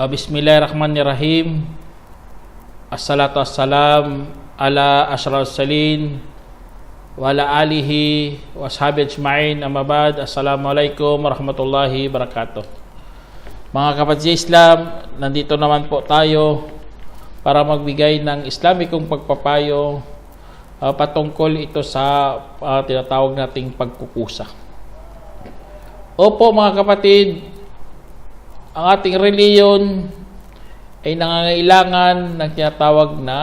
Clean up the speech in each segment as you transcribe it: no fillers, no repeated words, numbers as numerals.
Bismillahirrahmanirrahim. Assalatu wassalam ala asyrafil mursalin wa ala alihi wa ashabihi ajma'in, amma ba'd. Assalamualaikum warahmatullahi wabarakatuh. Mga kapatid Islam, nandito naman po tayo para magbigay ng Islamikong pagpapayo patungkol ito sa tinatawag nating pagkukusa. Opo mga kapatid, ang ating reliyon ay nangangailangan ng tinatawag na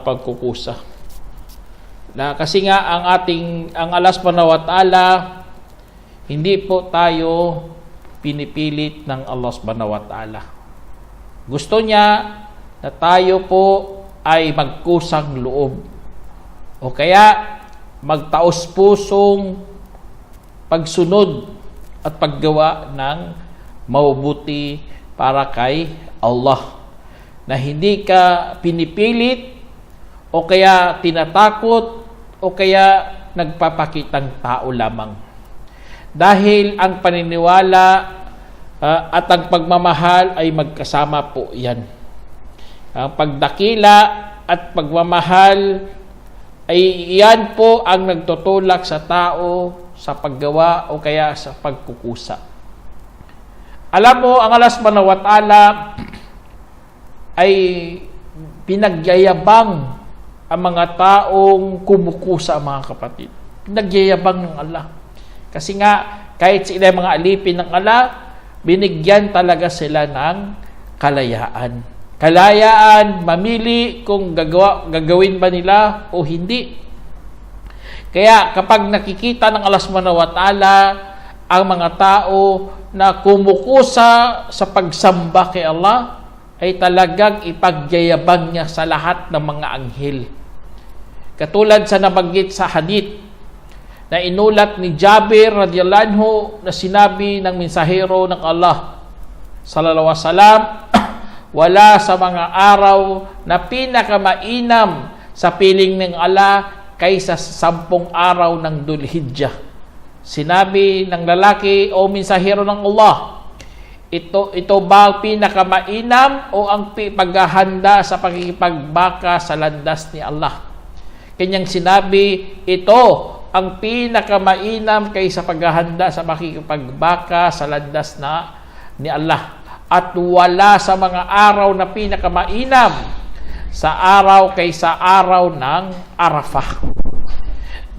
pagkukusa. Kasi nga ang Allah subhanahu wa ta'ala, hindi po tayo pinipilit ng Allah subhanahu wa ta'ala. Gusto niya na tayo po ay magkusang loob o kaya magtaos pusong pagsunod at paggawa ng mabubuti para kay Allah, na hindi ka pinipilit o kaya tinatakot o kaya nagpapakitang tao lamang. Dahil ang paniniwala at ang pagmamahal ay magkasama po yan. Ang pagdakila at pagmamahal ay iyan po ang nagtutulak sa tao sa paggawa o kaya sa pagkukusa. Alam mo, ang Allah subhanahu wa ta'ala ay pinagyayabang ang mga taong kumukusa, mga kapatid. Pinagyayabang ng Allah. Kasi nga, kahit sila mga alipin ng Allah, binigyan talaga sila ng kalayaan. Kalayaan, mamili kung gagawin ba nila o hindi. Kaya kapag nakikita ng Allah subhanahu wa ta'ala ang mga tao na kumukusa sa pagsamba kay Allah, ay talagang ipagyayabang niya sa lahat ng mga anghel. Katulad sa nabanggit sa hadith na inulat ni Jabir radhiyallahu anhu, na sinabi ng mensahero ng Allah sallallahu alaihi wasallam, wala sa mga araw na pinakamainam sa piling ng Allah kaysa sa 10 araw ng Dhul-Hijjah. Sinabi ng lalaki, o mensahero ng Allah, ito ba pinakamainam o ang paghahanda sa pakikipagbaka sa landas ni Allah? Kanyang sinabi, ito ang pinakamainam kaysa paghahanda sa pakikipagbaka sa landas ni Allah. At wala sa mga araw na pinakamainam sa araw kaysa araw ng Arafah.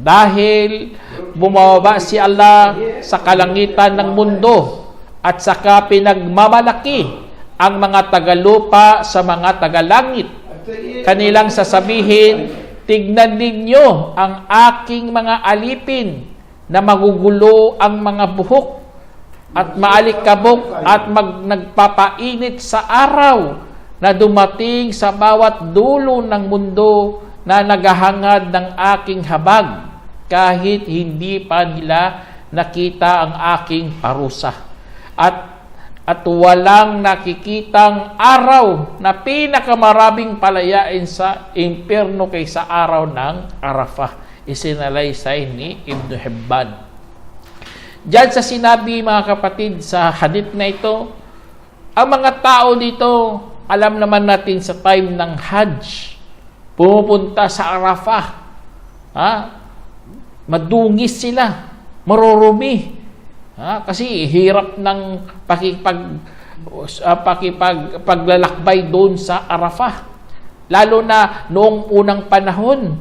Dahil bumababa si Allah sa kalangitan ng mundo at saka pinagmamalaki ang mga tagalupa sa mga tagalangit. Kanilang sasabihin, tignan ninyo ang aking mga alipin na magugulo ang mga buhok at maalikabok at nagpapainit sa araw na dumating sa bawat dulo ng mundo na naghahangad ng aking habag kahit hindi pa nila nakita ang aking parusa. At walang nakikitang araw na pinakamaraming palayain sa impyerno kaysa araw ng Arafah. Isinalaysay ni Ibn Hibban. Diyan sa sinabi, mga kapatid, sa hadith na ito, ang mga tao dito, alam naman natin sa time ng Hajj, pumupunta sa Arafah, madungis sila, marurumi, kasi hirap ng paglalakbay doon sa Arafah. Lalo na noong unang panahon,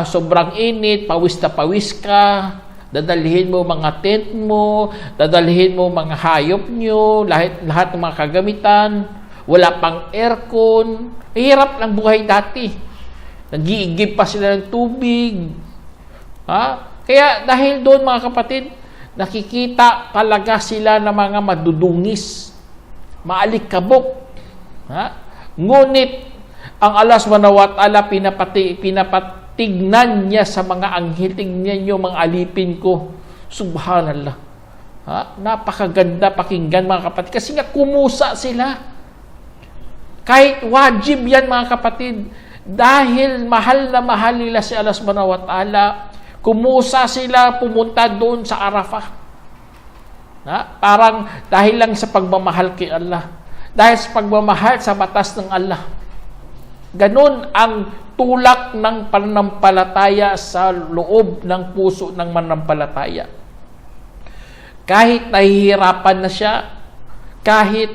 sobrang init, pawis na pawis ka, dadalhin mo mga tent mo, dadalhin mo mga hayop nyo, lahat ng mga kagamitan, wala pang aircon, hirap ng buhay dati. Nag-iigib pa sila ng tubig. Kaya dahil doon, mga kapatid, nakikita talaga sila ng mga madudungis, maalikabok. Ngunit ang Allah subhanahu wa ta'ala pinapatignan niya sa mga anghel. Tingnan niyo mga alipin ko. Subhanallah. Napakaganda pakinggan mga kapatid. Kasi nga kumusa sila. Kahit wajib yan mga kapatid. Dahil mahal na mahal nila si Allah subhanahu wa ta'ala, kumusa sila pumunta doon sa Arafah. Parang dahil lang sa pagmamahal kay Allah. Dahil sa pagmamahal sa batas ng Allah. Ganun ang tulak ng pananampalataya sa loob ng puso ng mananampalataya. Kahit nahihirapan na siya, kahit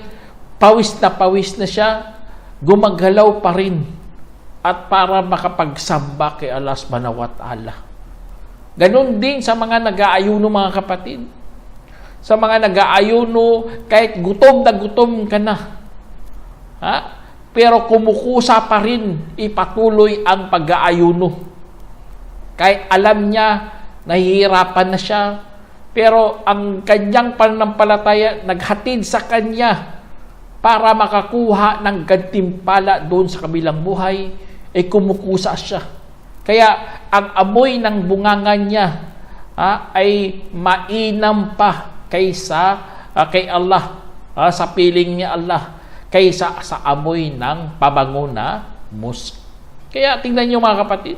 pawis na siya, gumagalaw pa rin at para makapagsamba kay Allah subhanahu wa ta'ala. Ganon din sa mga nag-aayuno mga kapatid. Sa mga nag-aayuno, kahit gutom na gutom ka na, pero kumukusa pa rin ipatuloy ang pag-aayuno. Kahit alam niya, nahihirapan na siya, pero ang kanyang pananampalataya naghatid sa kanya para makakuha ng gantimpala doon sa kabilang buhay, kumukusa siya. Kaya ang amoy ng bungangan niya ay mainam pa kaysa kay Allah, sa piling niya Allah, kaysa sa amoy ng pabango na musk. Kaya tingnan niyo mga kapatid,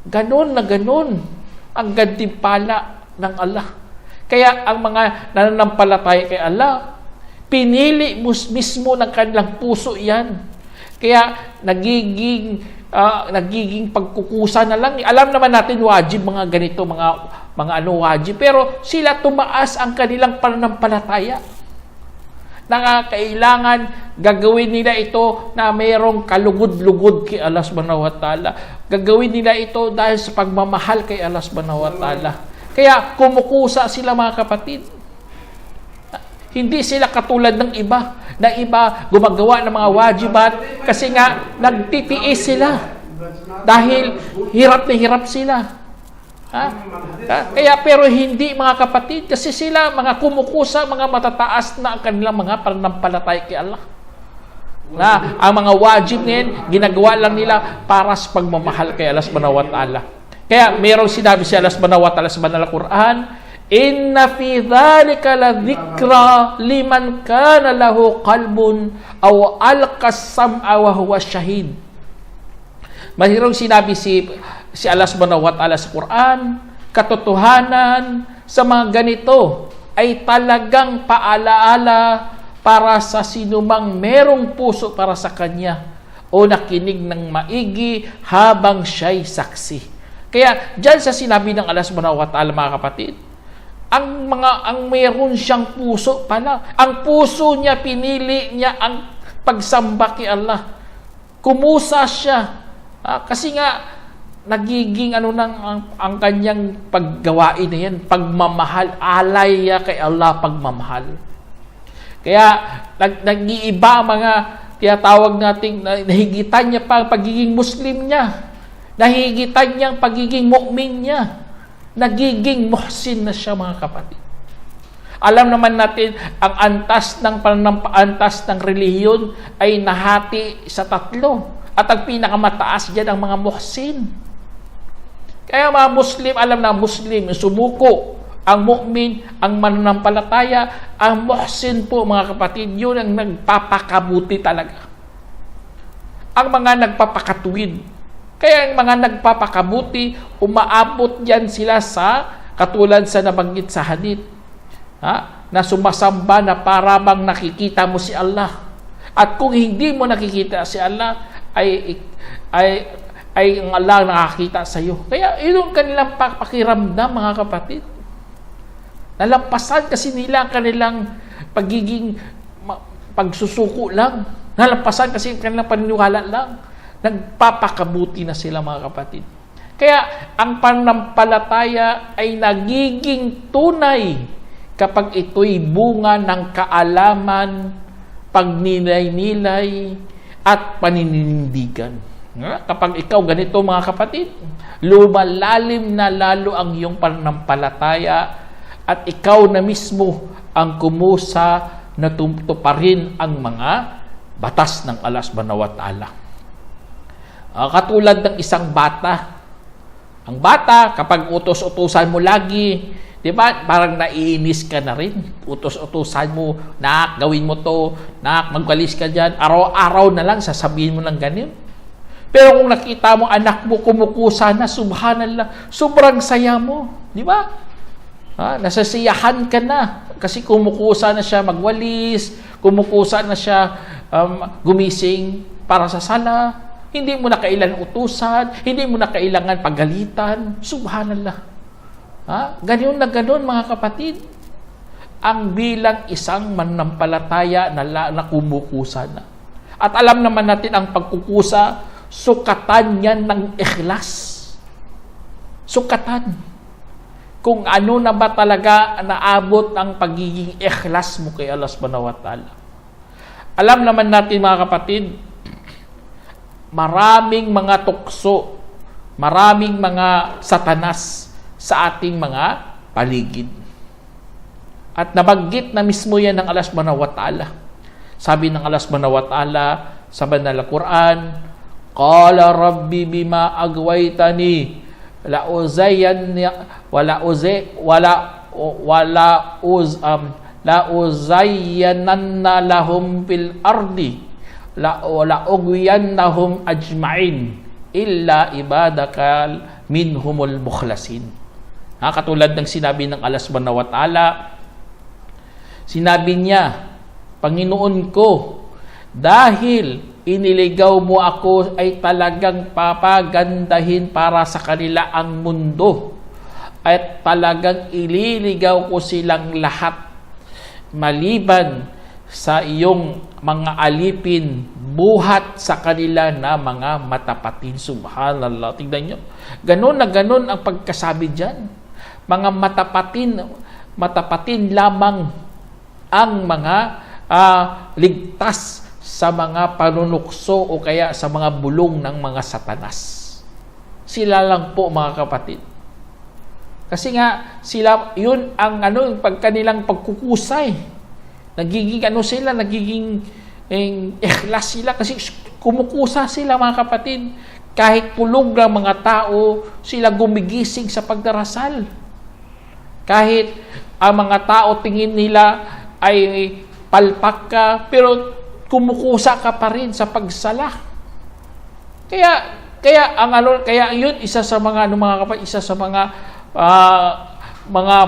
ganon na ganon ang gantimpala ng Allah. Kaya ang mga nananampalataya kay Allah, pinili mismo ng kanilang puso yan. Kaya nagiging pagkukusa na lang. Alam naman natin wajib mga ganito, mga wajib. Pero sila tumaas ang kanilang pananampalataya. Kailangan gagawin nila ito na mayroong kalugod-lugod kay Allah subhanahu wa ta'ala. Gagawin nila ito dahil sa pagmamahal kay Allah subhanahu wa ta'ala. Kaya kumukusa sila mga kapatid. Hindi sila katulad ng iba. Na iba gumagawa ng mga wajibat kasi nga nagtitiis sila. Dahil hirap na hirap sila. Kaya pero hindi mga kapatid kasi sila mga kumukusa, mga matataas na ang kanilang mga pananampalataya kay Allah. Ang mga wajib niyan, ginagawa lang nila para sa pagmamahal kay Allah subhanahu wa ta'ala. Kaya mayroong sinabi si Allah subhanahu wa ta'ala sa banal na Quran, inna fi dhalika la dhikra liman kana lahu qalbun aw alqas sam'a wa huwa shahid. Mayroong sinabi si Allah subhanahu wa ta'ala sa Quran, katotohanan sa mga ganito ay talagang paalaala para sa sinumang merong puso para sa kanya o nakinig ng maigi habang siya'y saksi. Kaya diyan sa sinabi ng Allah subhanahu wa ta'ala mga kapatid, ang mayroon siyang puso pala. Ang puso niya, pinili niya ang pagsamba kay Allah. Kumusa siya. Kasi nga, nagiging ang kanyang paggawain na yan, pagmamahal, alay kay Allah, pagmamahal. Kaya, nag-iiba mga tinatawag nating, nahigitan niya pa ang pagiging Muslim niya. Nahigitan niya ang pagiging mu'min niya. Nagiging muhsin na siya mga kapatid. Alam naman natin, ang antas ng relihiyon ay nahati sa 3. At ang pinakamataas dyan ang mga muhsin. Kaya mga Muslim, alam na Muslim, sumuko. Ang mu'min, ang mananampalataya, ang muhsin po mga kapatid, yun ang nagpapakabuti talaga. Ang mga nagpapakatuwid. Kaya ang mga nagpapakabuti, umaabot yan sila sa, katulad sa nabanggit sa hadith, na sumasamba na para bang nakikita mo si Allah. At kung hindi mo nakikita si Allah, ay ang Allah nakakita sa iyo. Kaya yun ang kanilang pakiramdam mga kapatid. Nalampasan kasi nila ang kanilang pagsusuko lang. Nalampasan kasi ang kanilang paniniwala lang. Nagpapakabuti na sila mga kapatid. Kaya ang pananampalataya ay nagiging tunay kapag ito'y bunga ng kaalaman, pagninilay-nilay, at paninindigan. Kapag ikaw ganito mga kapatid, lumalalim na lalo ang iyong pananampalataya at ikaw na mismo ang kumusa na tuparin ang mga batas ng Allah subhanahu wa ta'ala. Katulad ng isang bata Ang bata, kapag utos-utusan mo lagi, di ba, parang naiinis ka na rin. Utos-utusan mo, nak, gawin mo to, nak, magwalis ka dyan. Araw-araw na lang, sasabihin mo ng ganyan. Pero kung nakita mo, anak mo kumukusa na, subhanallah, sobrang saya mo. Di ba? Nasasiyahan ka na. Kasi kumukusa na siya magwalis, kumukusa na siya gumising para sa sala. Hindi mo na kailangan utusan, hindi mo na kailangan pagalitan. Subhanallah. Ganun na ganun, mga kapatid. Ang bilang isang manampalataya na kumukusa na. At alam naman natin ang pagkukusa, sukatan yan ng ikhlas. Sukatan. Kung ano na ba talaga naabot ang pagiging ikhlas mo kay Allah subhanahu wa ta'ala. Alam naman natin, mga kapatid, maraming mga tukso, maraming mga satanas sa ating mga paligid. At nabanggit na mismo yan ng Allah subhanahu wa ta'ala. Sabi ng Allah subhanahu wa ta'ala sa banal na Quran, Qala Rabbi bima agwaytani la uzayyananna lahum fil ardi la ughwiyannahum ajma'in illa ibadakal minhumul mukhlasin. Katulad ng sinabi ng Allah subhanahu wa ta'ala, sinabi niya, Panginoon ko, dahil iniligaw mo ako ay talagang papagandahin para sa kanila ang mundo at talagang ililigaw ko silang lahat maliban sa iyong mga alipin buhat sa kanila na mga matapatin. Subhanallah. Tingnan nyo. Ganun na ganun ang pagkasabi dyan. Mga matapatin lamang ang mga ligtas sa mga panunukso o kaya sa mga bulong ng mga satanas. Sila lang po, mga kapatid. Kasi nga, sila, yun ang pagkanilang pagkukusay. Nagiging nagiging ikhlas sila kasi kumukusa sila, mga kapatid. Kahit pulog ng mga tao, sila gumigising sa pagdarasal. Kahit ang mga tao tingin nila ay palpak ka, pero kumukusa ka pa rin sa pagsala. Kaya yun isa sa mga mga kapatid, isa sa mga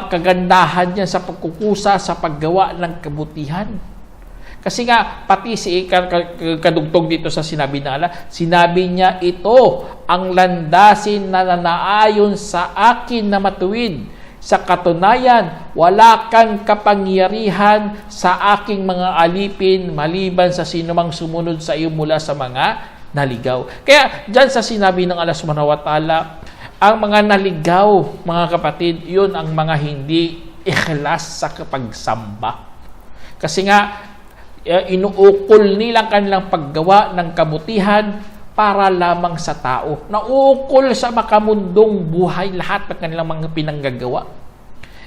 kagandahan niya sa pagkukusa sa paggawa ng kabutihan. Kasi nga pati si kadugtong dito sa sinabi na Allah, sinabi niya, ito ang landasin na nanaayon sa akin na matuwid. Sa katunayan, wala kang kapangyarihan sa aking mga alipin maliban sa sinumang sumunod sa iyo mula sa mga naligaw. Kaya dyan sa sinabi ng Allah subhanahu wa ta'ala, ang mga naligaw, mga kapatid, yun ang mga hindi ikhlas sa pagsamba. Kasi nga, inuukol nilang kanilang paggawa ng kabutihan para lamang sa tao. Naukol sa makamundong buhay lahat ng kanilang mga pinanggagawa.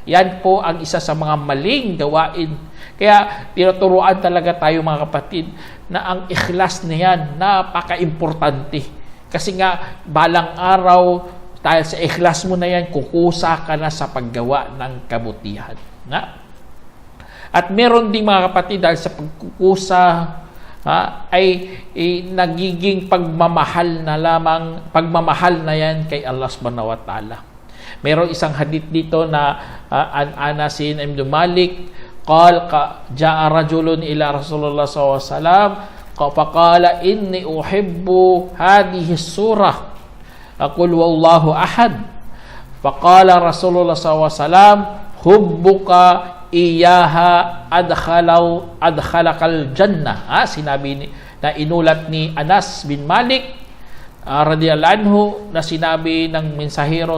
Yan po ang isa sa mga maling gawain. Kaya tinuturuan talaga tayo, mga kapatid, na ang ikhlas na yan, napaka-importante. Kasi nga, balang araw, dahil sa ikhlas mo na yan, kukusa ka na sa paggawa ng kabutihan. At meron din, mga kapatid, dahil sa pagkukusa, ay nagiging pagmamahal na yan kay Allah subhanahu wa ta'ala. Meron isang hadith dito na an Anas ibn Malik ja'a rajulun ila Rasulullah sallallahu alaihi wasallam faqala inni uhibbu hadhihi surah aqul wallahu ahad faqala Rasulullah sallallahu alaihi wasallam hubbuka iyaha adkhalakal jannah. Sinabi na inulat ni Anas bin Malik radhiyallahu anhu na sinabi ng mensahero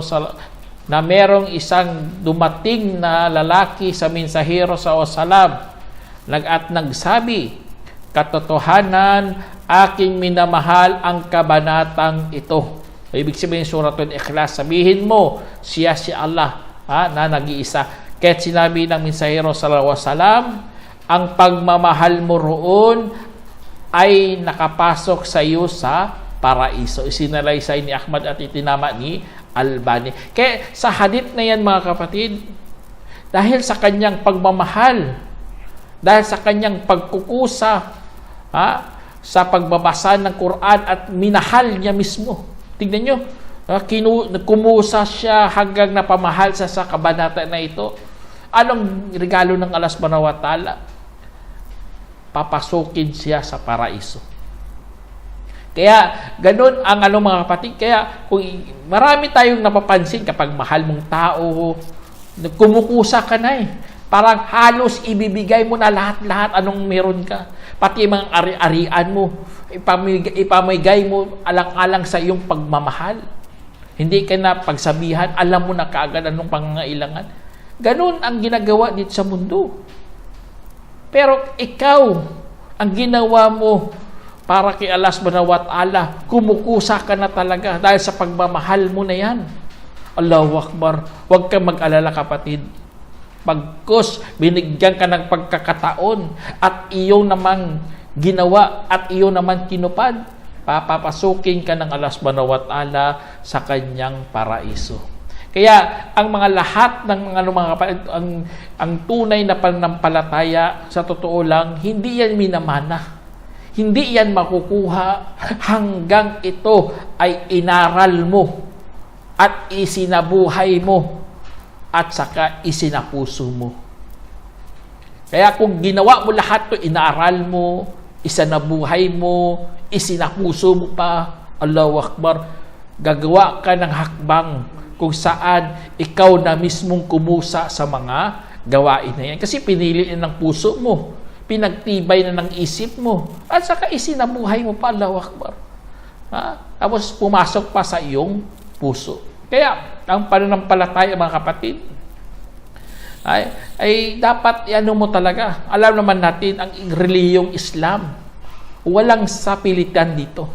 na merong isang dumating na lalaki sa mensahero sa wasalam at nagsabi, katotohanan aking minamahal ang kabanatang ito. Ibig sabihin suratul Ikhlas, sabihin mo siya si Allah na nag-iisa. Kaya't sinabi ng mensahero sallallahu alaihi wasallam, ang pagmamahal mo roon ay nakapasok sa iyo sa paraiso. Isinalaysay ni Ahmad at itinama ni Albani. Kaya sa hadith na yan mga kapatid, dahil sa kanyang pagmamahal, dahil sa kanyang pagkukusa sa pagbabasa ng Quran at minahal niya mismo. Tignan nyo, kumusa siya hanggang napamahal sa kabanata na ito. Anong regalo ng Allah subhanahu wa ta'ala? Papasukin siya sa paraiso. Kaya, ganun ang mga kapatid. Kaya, kung marami tayong napapansin kapag mahal mong tao, kumukusa ka na Parang halos ibibigay mo na lahat-lahat anong meron ka. Pati mga ari-arian mo, ipamigay mo alang-alang sa iyong pagmamahal. Hindi ka na pagsabihan, alam mo na kaagad anong pangangailangan. Ganun ang ginagawa dito sa mundo. Pero ikaw, ang ginawa mo para kay Allah subhanahu wa ta'ala, kumukusa ka na talaga dahil sa pagmamahal mo na yan. Allahu Akbar. Huwag kang mag-alala kapatid. Pagkus, binigyan ka ng pagkakataon at iyong namang ginawa at iyong naman tinupad, papapasukin ka ng Allah subhanahu wa ta'ala sa kanyang paraiso. Kaya ang mga lahat ng mga kapatid, ang tunay na pananampalataya, sa totoo lang, hindi yan minamana. Hindi yan makukuha hanggang ito ay inaral mo at isinabuhay mo at saka isinapuso mo. Kaya kung ginawa mo lahat to, inaaral mo, isinabuhay mo, isinapuso mo pa, Allahu Akbar, gagawa ka ng hakbang kung saan ikaw na mismong kumusa sa mga gawain na yan. Kasi pinili ng puso mo, pinagtibay na ng isip mo, at saka isinabuhay mo pa, Allahu Akbar. Tapos pumasok pa sa iyong puso. Kaya, ang pananampalataya mga kapatid, ay dapat ano mo talaga. Alam naman natin, ang relihiyong Islam, walang sapilitan dito.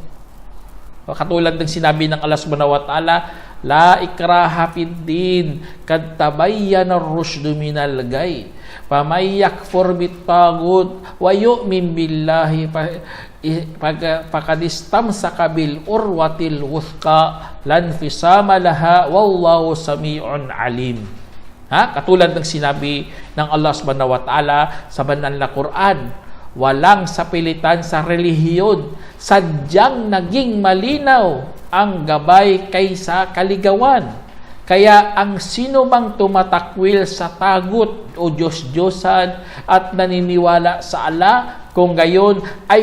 Katulad ng sinabi ng Allah subhanahu wa ta'ala, La ikraha fid din, kad tabayyana ar-rusydu minal ghay. Famay yakfur bit-taghut wa yu'min billahi faqad istamsaka bil urwatil wuthqa lan fisama laha wallahu sami'un alim. Katulad ng sinabi ng Allah subhanahu wa ta'ala sa banal na Quran, walang sapilitan sa relihiyon, sadyang naging malinaw ang gabay kaysa kaligawan. Kaya ang sino mang tumatakwil sa tagut o Diyos-Diyosan at naniniwala sa Allah, kung gayon ay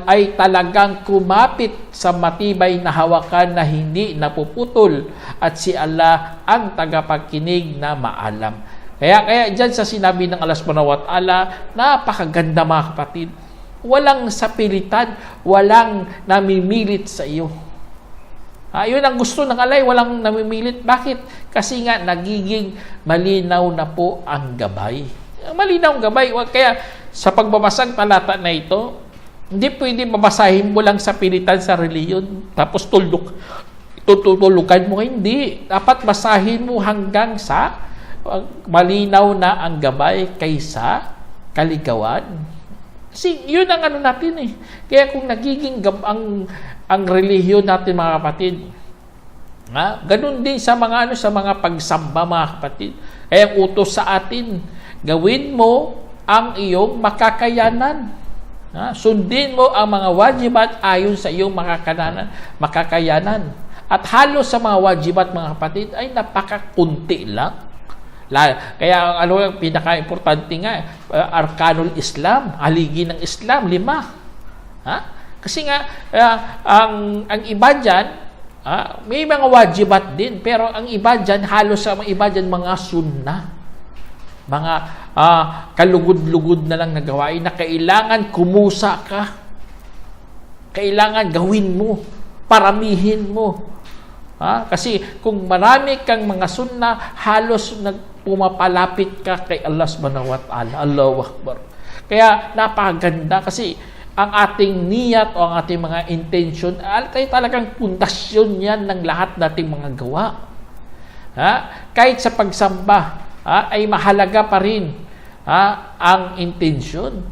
ay talagang kumapit sa matibay na hawakan na hindi napuputol, at si Allah ang tagapagkinig na maalam. Kaya dyan sa sinabi ng Allah subhanahu wa ta'ala, napakaganda mga kapatid. Walang sapilitan, walang namimilit sa iyo. Yun ang gusto ng Allah, walang namimilit. Bakit? Kasi nga nagiging malinaw na po ang gabay. Malinaw ang gabay. Kaya sa pagbabasang talata na ito, hindi pwede babasahin mo lang sapilitan sa reliyon, tapos tutulukan mo. Hindi. Dapat basahin mo hanggang sa malinaw na ang gabay kaysa kaligawan. Kasi yun ang ano natin Kaya kung nagiging ang relihiyon natin mga kapatid, ganun din sa mga sa mga pagsamba mga kapatid. Kaya ang utos sa atin, gawin mo ang iyong makakayanan. Sundin mo ang mga wajibat ayon sa iyong makakayanan. At halos sa mga wajibat mga kapatid ay napakakunti lang. Kaya ang pinaka-importante nga, arkanul Islam, haligi ng Islam, 5. Kasi nga, ang iba dyan, may mga wajibat din, pero ang iba dyan, halos sa mga iba dyan, mga sunnah. Mga kalugod-lugod na lang na gawain na kailangan kumusa ka. Kailangan gawin mo, paramihin mo. Kasi kung marami kang mga sunnah, halos pumapalapit ka kay Allah subhanahu wa ta'ala. Allahu Akbar. Kaya napakaganda kasi ang ating niyat o ang ating mga intention ay talagang pundasyon yan ng lahat nating mga gawa. Kahit sa pagsamba ay mahalaga pa rin ang intention.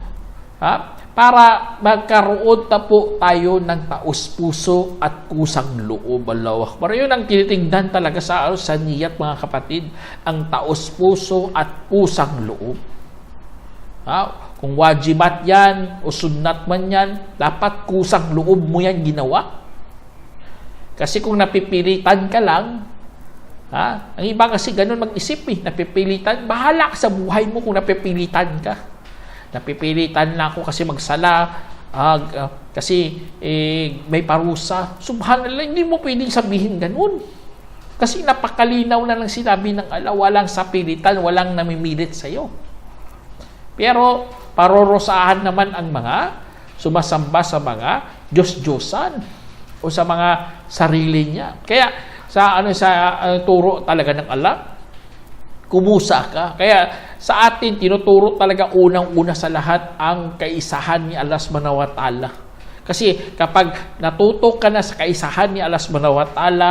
para magkaroon na po tayo ng taos-puso at kusang loob. Allahu Akbar. Yun ang tinitingnan talaga sa niyat, mga kapatid, ang taos-puso at kusang loob. Kung wajibat yan o sunnat man yan, dapat kusang loob mo yan ginawa. Kasi kung napipilitan ka lang, ang iba kasi ganun mag-isip napipilitan, bahala ka sa buhay mo kung napipilitan ka. Napipilitan na ako kasi magsala, kasi may parusa. Subhanallah, hindi mo pwedeng sabihin ganun. Kasi napakalinaw na ng sinabi ng Allah, walang sapilitan, walang namimilit sa'yo. Pero parorosahan naman ang mga sumasamba sa mga Diyos-Diyosan o sa mga sarili niya. Kaya sa turo talaga ng Allah, kumusa ka. Kaya sa atin, tinuturo talaga unang-una sa lahat ang kaisahan ni Allah subhanahu wa ta'ala. Kasi kapag natuto ka na sa kaisahan ni Allah subhanahu wa ta'ala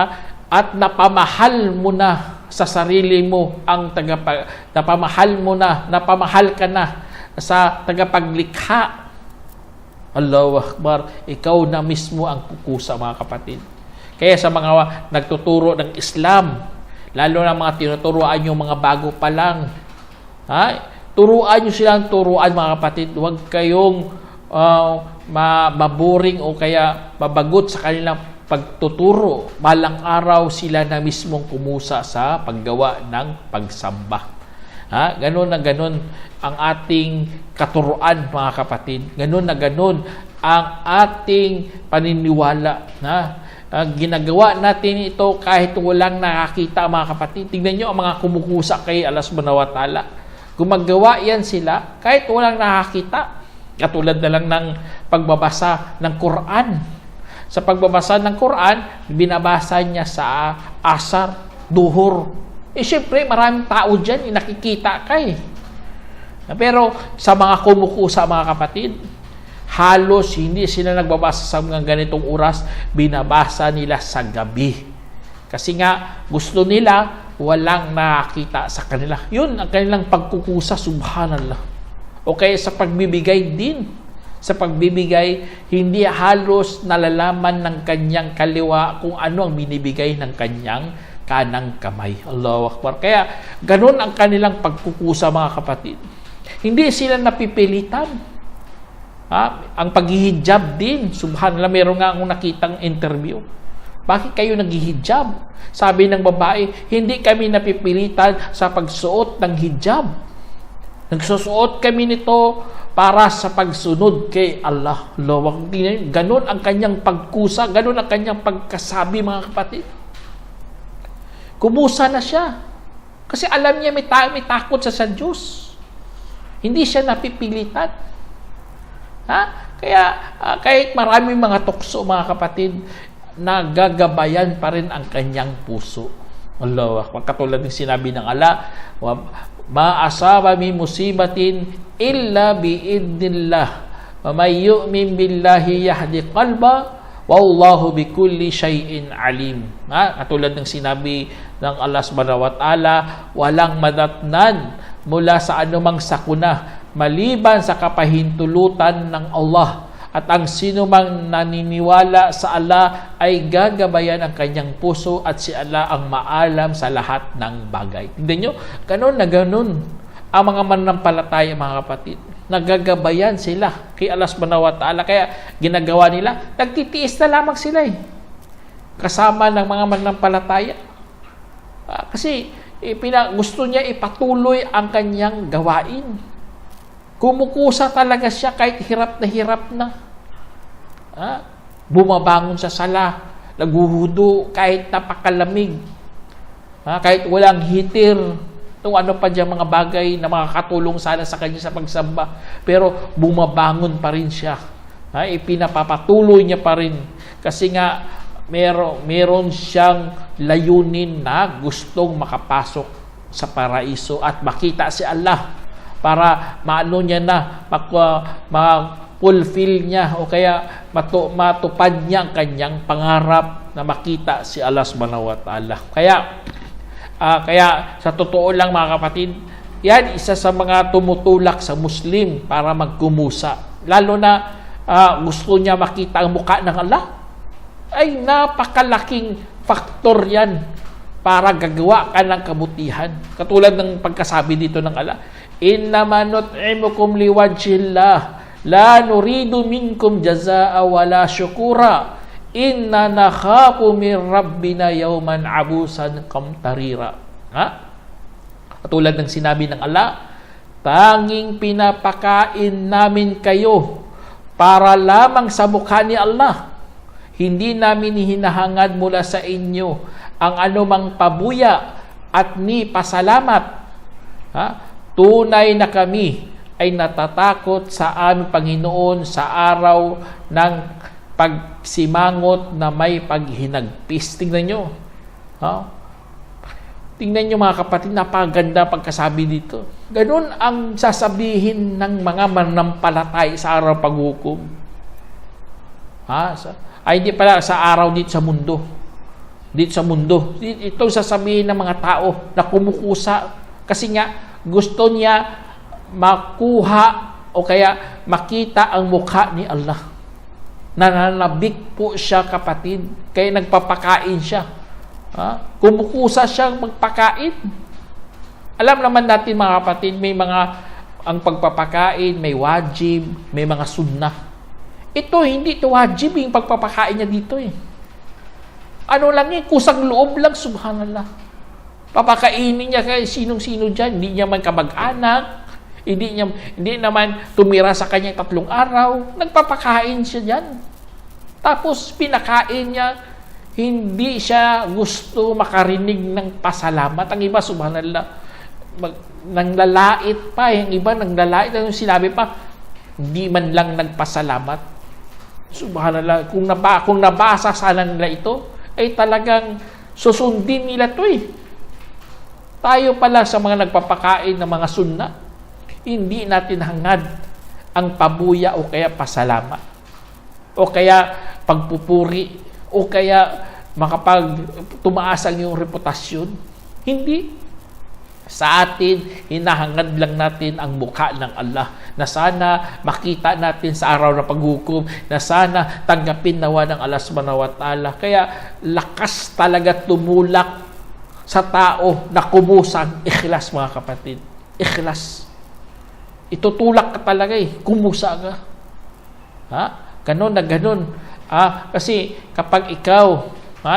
at napamahal mo na sa sarili mo ang napamahal ka na sa tagapaglikha, Allahu Akbar, ikaw na mismo ang kukusa, mga kapatid. Kaya sa mga nagtuturo ng Islam, lalo na mga tinuturuan yung mga bago pa lang, turuan nyo silang turuan, mga kapatid. Huwag kayong maboring o kaya mabagot sa kanilang pagtuturo. Balang araw sila na mismong kumusa sa paggawa ng pagsamba. Ganun na ganun ang ating katuruan, mga kapatid. Ganun na ganun ang ating paniniwala. Ginagawa natin ito kahit walang nakakita, mga kapatid. Tingnan nyo ang mga kumukusa kay Allah subhanahu wa ta'ala. Gumagawa yan sila kahit walang nakakita. Katulad na lang ng pagbabasa ng Quran. Sa pagbabasa ng Quran, binabasa niya sa asar, duhur. Siyempre, maraming tao dyan, nakikita ka Pero sa mga kumukusa, mga kapatid, halos hindi sila nagbabasa sa mga ganitong oras, binabasa nila sa gabi. Kasi nga, gusto nila walang nakakita sa kanila. Yun ang kanilang pagkukusa, subhanallah. O kaya sa pagbibigay din. Sa pagbibigay, hindi halos nalalaman ng kanyang kaliwa kung ano ang binibigay ng kanyang kanang kamay. Allahu Akbar. Kaya, ganun ang kanilang pagkukusa, mga kapatid. Hindi sila napipilitan. Ang paghihijab din, subhanallah, meron nga akong nakitang interview. Bakit kayo naghihijab? Sabi ng babae, hindi kami napipilitan sa pagsuot ng hijab. Nagsusuot kami nito para sa pagsunod kay Allah. Ganon ang kanyang pagkusa, ganon ang kanyang pagkasabi, mga kapatid. Kumusa na siya. Kasi alam niya may takot sa Diyos. Hindi siya napipilitan. Kaya kahit maraming mga tukso, mga kapatid, nagagabayan pa rin ang kanyang puso. Allah, katulad ng sinabi ng Allah, ma asaba min musibatin illa biidnillah wa may yu'min billahi yahdi qalba wallahu bikulli shay'in alim. Katulad ng sinabi ng Allah subhanahu wa ta'ala, walang madatnan mula sa anumang sakuna maliban sa kapahintulutan ng Allah. At ang sino mang naniniwala sa Allah ay gagabayan ang kanyang puso at si Allah ang maalam sa lahat ng bagay. Tingnan nyo, ganun na ganun ang mga mananampalataya, mga kapatid. Nagagabayan sila kay Allah subhanahu wa ta'ala. Kaya ginagawa nila, nagtitiis na lamang sila kasama ng mga mananampalataya. Kasi gusto niya ipatuloy ang kanyang gawain. Kumukusa talaga siya kahit hirap na. Bumabangon sa sala, naghuhudo kahit napakalamig, kahit walang heater, kung ano pa dyan mga bagay na makakatulong sana sa kanya sa pagsamba, pero bumabangon pa rin siya. Ipinapapatuloy niya pa rin kasi nga meron siyang layunin na gustong makapasok sa paraiso at makita si Allah para maano niya na fulfill niya o kaya matupad niya ang kanyang pangarap na makita si Allah subhanahu wa ta'ala. Kaya sa totoo lang, mga kapatid, yan isa sa mga tumutulak sa Muslim para magkumusa. lalo na gusto niya makita ang mukha ng Allah, ay napakalaking faktor yan para gagawa ka ng kabutihan. Katulad ng pagkasabi dito ng Allah, innama nut'imukum liwajhillah la nuridu minkum jazaa wala syukura inna nakhafu min rabbina yawman abusan kamtarira. Katulad ng sinabi ng Allah, tanging pinapakain namin kayo para lamang sa mukha ni Allah. Hindi namin hinahangad mula sa inyo ang anumang pabuya at ni pasalamat. Tunay na kami ay natatakot sa aming Panginoon sa araw ng pagsimangot na may paghinagpis. Tingnan nyo. Tingnan nyo mga kapatid, napakaganda pagkasabi dito. Ganun ang sasabihin ng mga manampalatay sa araw paghukom. Ay hindi pala sa araw dito sa mundo. Dito sa mundo. Ito sasabihin ng mga tao na kumukusa. Kasi nga, gusto niya makuha o kaya makita ang mukha ni Allah. Nananabik po siya kapatid. Kaya nagpapakain siya. Kumukusa siyang magpakain. Alam naman natin mga kapatid, may mga ang pagpapakain, may wajib, may mga sunnah. Ito, hindi ito wajib yung pagpapakain niya dito eh. Ano lang eh, kusang loob lang, subhanallah. Papakainin niya kay sinong-sino dyan. Hindi niya man kamag-anak, hindi naman tumira sa kanya 3 araw. Nagpapakain siya dyan. Tapos pinakain niya, hindi siya gusto makarinig ng pasalamat. Ang iba, subhanallah, nanglalait pa. Yung iba, nanglalait. Yung sinabi pa, hindi man lang nagpasalamat. Subhanallah, kung nabasa sana nila ito, ay talagang susundin nila ito eh. Tayo pala sa mga nagpapakain ng mga sunna, hindi natin hangad ang pabuya o kaya pasalamat. O kaya pagpupuri, o kaya tumaas ang iyong reputasyon. Hindi. Sa atin, hinahangad lang natin ang mukha ng Allah na sana makita natin sa araw na paghukom, na sana tanggapin nawa ng Allah subhanahu wa ta'ala. Kaya lakas talaga tumulak sa tao na kumusang ikhlas, mga kapatid. Ikhlas. Itutulak ka talaga eh. Kumusa ka. Ganon na ganon. Kasi kapag ikaw,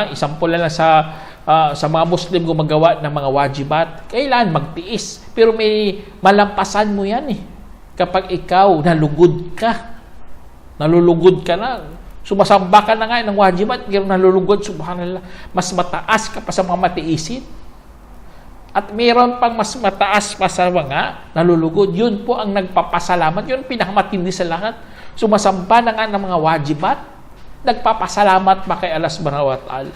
isampol lang sa mga Muslim gumagawa ng mga wajibat, kailan magtiis. Pero may malampasan mo yan eh. Kapag ikaw nalulugod ka na, sumasamba ka na nga ng wajibat, pero nalulugod, subhanallah, mas mataas ka pa sa mga matiisin. At mayroon pang mas mataas pa sa mga nalulugod. Yun po ang nagpapasalamat. Yun pinakamatindi sa lahat. Sumasamba na nga ng mga wajibat, nagpapasalamat pa kay Allah subhanahu wa ta'ala.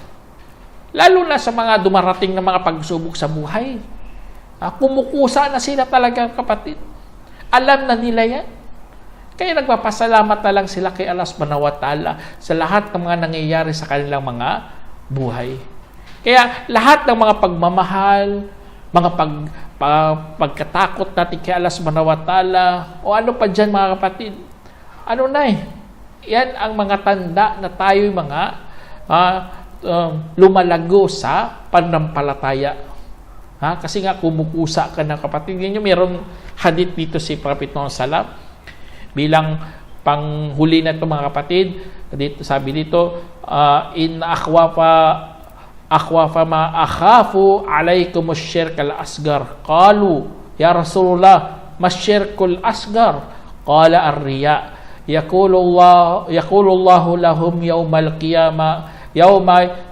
Lalo na sa mga dumarating na mga pagsubok sa buhay. Kumukusa na sila talaga, kapatid. Alam na nila yan. Kaya nagpapasalamat na lang sila kay Allah subhanahu wa ta'ala sa lahat ng mga nangyayari sa kanilang mga buhay. Kaya lahat ng mga pagmamahal, mga pagkatakot natin kay Allah subhanahu wa ta'ala, o ano pa dyan mga kapatid, ano na eh, yan ang mga tanda na tayo'y mga lumalago sa pananampalataya. Kasi nga kumukusa ka na, kapatid. Yan yung mayroong hadith dito si Prophet Muhammad Sallam. Bilang panghuli na ito mga kapatid, dito, sabi dito, in akhwafa ma akhafu alaykum ash-shirk al-asgar. Qalu, ya Rasulullah, ma-shirkul asgar? Qala ar-riya. Yaqulu Allah lahum yawmal qiyamah yawma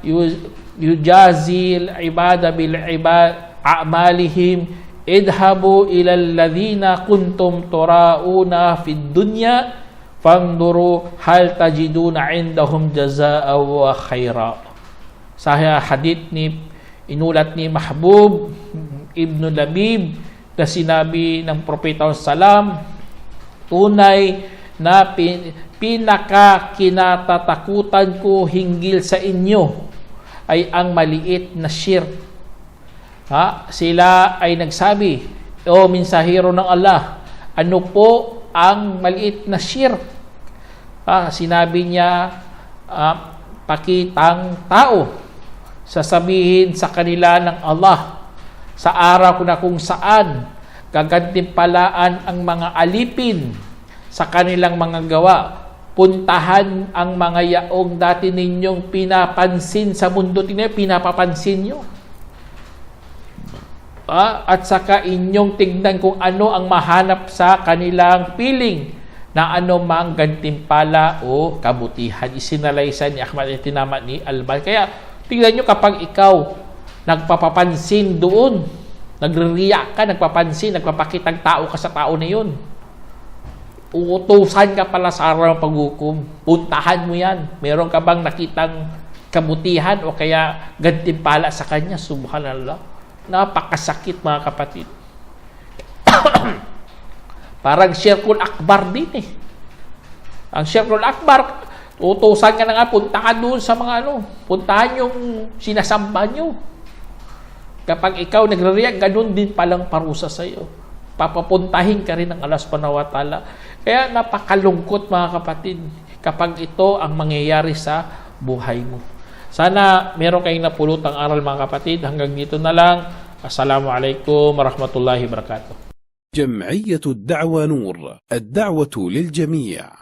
yujazil ibada bil ibad a'malihim idhabu ila alladhina kuntum turauna fid dunya fanduru hal tajiduna indahum jazaa wa khaira. Sa hadith ni inulat ni Mahbub Ibn Labib na sinabi ng Propeta Salam, tunay na pinaka-kinatatakutan ko hinggil sa inyo ay ang maliit na shirk. Sila ay nagsabi, o mensahero ng Allah, ano po ang maliit na shirk. Sinabi niya, pakitang tao, sasabihin sa kanila ng Allah sa araw na kung saan gagantimpalaan ang mga alipin sa kanilang mga gawa. Puntahan ang mga yaong dati ninyong pinapansin sa mundo, pinapapansin nyo. At saka inyong tignan kung ano ang mahanap sa kanilang piling na ano mang gantimpala o kabutihan. Isinalaysan ni Ahmad at tinama ni Alban. Kaya tignan nyo, kapag ikaw nagpapapansin doon, nagre-react ka, nagpapansin, nagpapakitang tao ka sa tao na yun, uutusan ka pala sa araw ng paghukom. Puntahan mo yan. Meron ka bang nakitang kabutihan o kaya gantimpala sa kanya? Subhanallah. Napakasakit, mga kapatid. Parang Syirkul Akbar din eh. Ang Syirkul Akbar, utusan ka na nga, puntahan doon sa mga puntahan yung sinasamba nyo. Kapag ikaw nagre-react, ganun din palang parusa sa iyo. Papapuntahin ka rin ng Allah subhanahu wa ta'ala. Kaya napakalungkot, mga kapatid, kapag ito ang mangyayari sa buhay mo. Sana meron kayong napulutang aral, mga kapatid. Hanggang dito na lang. Assalamualaikum warahmatullahi wabarakatuh. جمعية الدعوة نور، الدعوة للجميع.